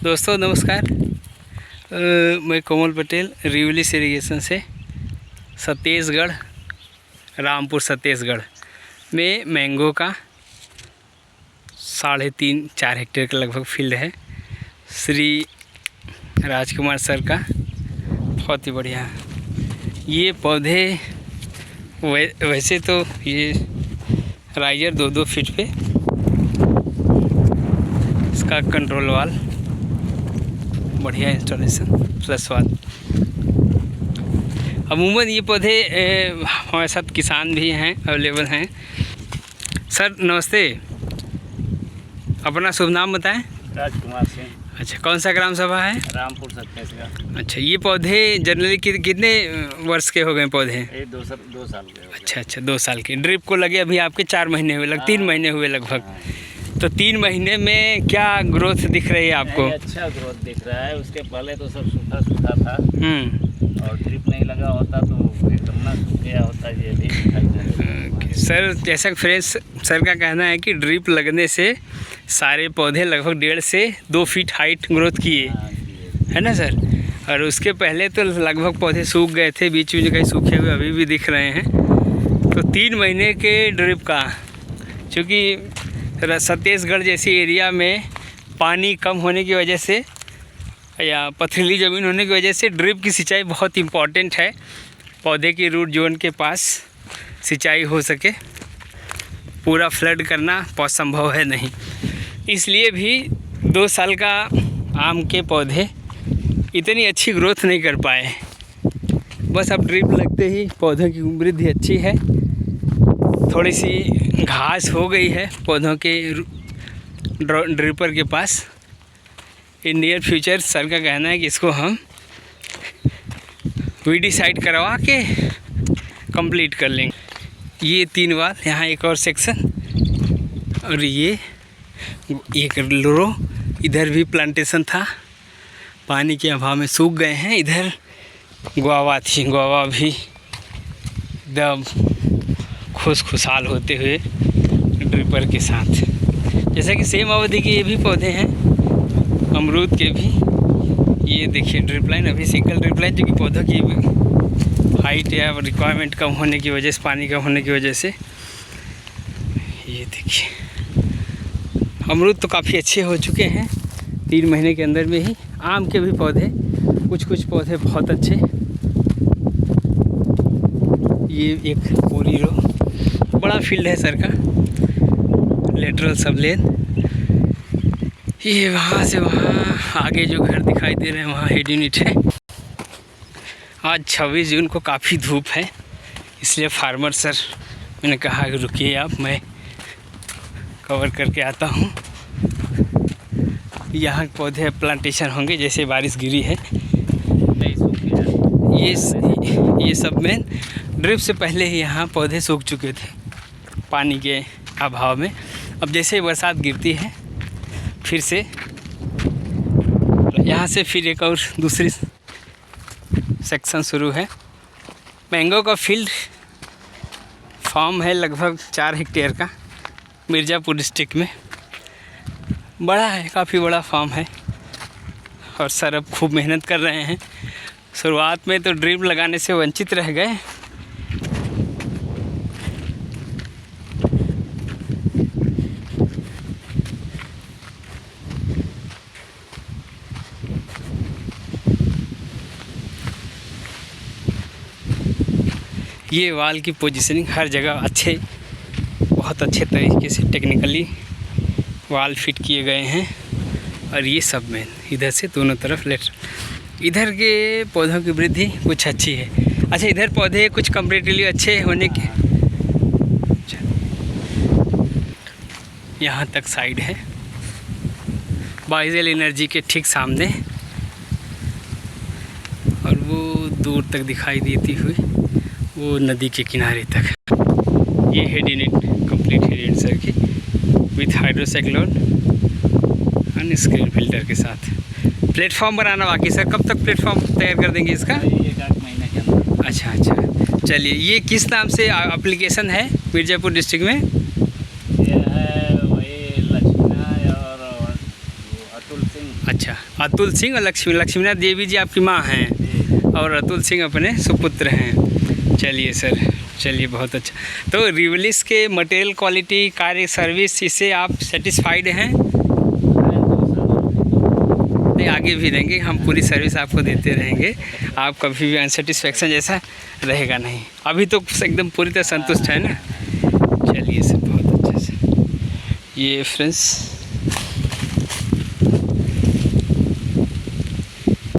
दोस्तों नमस्कार। मैं कोमल पटेल रिवलिस इरिगेशन से छत्तीसगढ़, रामपुर छत्तीसगढ़ में मैंगो का 3.5-4 हेक्टेयर के लगभग फील्ड है। श्री राजकुमार सर का बहुत ही बढ़िया ये पौधे। वैसे तो ये राइजर 2-2 फीट पे, इसका कंट्रोल वाल बढ़िया इंस्टॉलेशन प्लस वाल। अमूमन ये पौधे हमारे साथ किसान भी हैं, अवेलेबल हैं। सर नमस्ते, अपना शुभ नाम बताएं। राजकुमार सिंह। अच्छा, कौन सा ग्राम सभा है? रामपुर छत्तीसगढ़। अच्छा, ये पौधे जनरली कितने वर्ष के हो गए पौधे? ये 2 साल के हो गए। अच्छा, 2 साल के। ड्रिप को लगे अभी आपके 4 महीने हुए, 3 महीने हुए लगभग। तो 3 महीने में क्या ग्रोथ दिख रही है आपको? अच्छा ग्रोथ दिख रहा है। उसके पहले तो सब सूखा था और ड्रिप नहीं लगा होता तो एकदम ना सूख गया होता। ये भी सर, जैसा फ्रेंड्स सर का कहना है कि ड्रिप लगने से सारे पौधे लगभग 1.5 से 2 फीट हाइट ग्रोथ किए, है ना सर? और उसके पहले तो लगभग पौधे सूख गए थे, बीच में कहीं सूखे हुए अभी भी दिख रहे हैं। तो 3 महीने के ड्रिप का, चूँकि छत्तीसगढ़ जैसी एरिया में पानी कम होने की वजह से या पथरीली ज़मीन होने की वजह से ड्रिप की सिंचाई बहुत इम्पॉर्टेंट है। पौधे की रूट जोन के पास सिंचाई हो सके, पूरा फ्लड करना बहुत संभव है नहीं। इसलिए भी 2 साल का आम के पौधे इतनी अच्छी ग्रोथ नहीं कर पाए। बस अब ड्रिप लगते ही पौधों की वृद्धि अच्छी है। थोड़ी सी घास हो गई है पौधों के ड्रिपर के पास। इन नियर फ्यूचर सर का कहना है कि इसको हम वीडिसाइड करवा के कंप्लीट कर लेंगे। ये 3 वाल, यहाँ एक और सेक्शन, और ये एक रो। इधर भी प्लांटेशन था, पानी के अभाव में सूख गए हैं। इधर गुआवा थी, गुआवा भी एकदम खुशहाल होते हुए ड्रिपर के साथ। जैसे कि सेम अवधि के ये भी पौधे हैं, अमरूद के भी। ये देखिए ड्रिप लाइन, अभी सिंगल ड्रिप लाइन, जो कि पौधों की हाइट या रिक्वायरमेंट कम होने की वजह से, पानी कम होने की वजह से। ये देखिए अमरूद तो काफ़ी अच्छे हो चुके हैं 3 महीने के अंदर में ही। आम के भी पौधे, कुछ पौधे बहुत अच्छे। ये एक पूरी रो, बड़ा फील्ड है सर का, लेटरल सब लेन। ये वहाँ से वहाँ आगे जो घर दिखाई दे रहे हैं वहाँ हेड यूनिट है। आज 26 जून को काफ़ी धूप है, इसलिए फार्मर सर मैंने कहा कि रुकिए आप, मैं कवर करके आता हूँ। यहाँ पौधे प्लांटेशन होंगे जैसे बारिश गिरी है। ये सब में ड्रिप से पहले ही यहाँ पौधे सूख चुके थे पानी के अभाव में। अब जैसे बरसात गिरती है फिर से यहाँ से फिर एक और दूसरी सेक्शन शुरू है। मैंगो का फील्ड फार्म है लगभग 4 हेक्टेयर का, मिर्ज़ापुर डिस्ट्रिक्ट में। बड़ा है, काफ़ी बड़ा फार्म है। और सर अब खूब मेहनत कर रहे हैं। शुरुआत में तो ड्रिप लगाने से वंचित रह गए। ये वाल की पोजीशनिंग हर जगह बहुत अच्छे तरीके से टेक्निकली वाल फिट किए गए हैं। और ये सब में इधर से दोनों तरफ इधर के पौधों की वृद्धि कुछ अच्छी है। अच्छा, इधर पौधे कुछ कंपैरेटिवली अच्छे होने के, यहाँ तक साइड है बाइजल एनर्जी के ठीक सामने, और वो दूर तक दिखाई देती हुई वो नदी के किनारे तक। ये head unit complete head unit sir की with hydrocyclone and screen filter के साथ। प्लेटफॉर्म बनाना बाकी सर, कब तक प्लेटफॉर्म तैयार कर देंगे इसका? 1-8 महीने के अंदर। अच्छा, चलिए। ये किस नाम से एप्लीकेशन है मिर्ज़ापुर डिस्ट्रिक्ट में? ये है वही लक्ष्मण और अतुल सिंह। अच्छा, अतुल सिंह और लक्ष्मीनाथ देवी जी आपकी माँ हैं और अतुल सिंह अपने सुपुत्र हैं। चलिए सर, चलिए बहुत अच्छा। तो रिवलिस के मटेरियल क्वालिटी, कार्य, सर्विस, इससे आप सेटिस्फाइड हैं? नहीं, आगे भी रहेंगे, हम पूरी सर्विस आपको देते रहेंगे, आप कभी भी अनसेटिस्फैक्शन जैसा रहेगा नहीं। अभी तो एकदम पूरी तरह संतुष्ट है ना? चलिए सर, बहुत अच्छा सर। ये फ्रेंड्स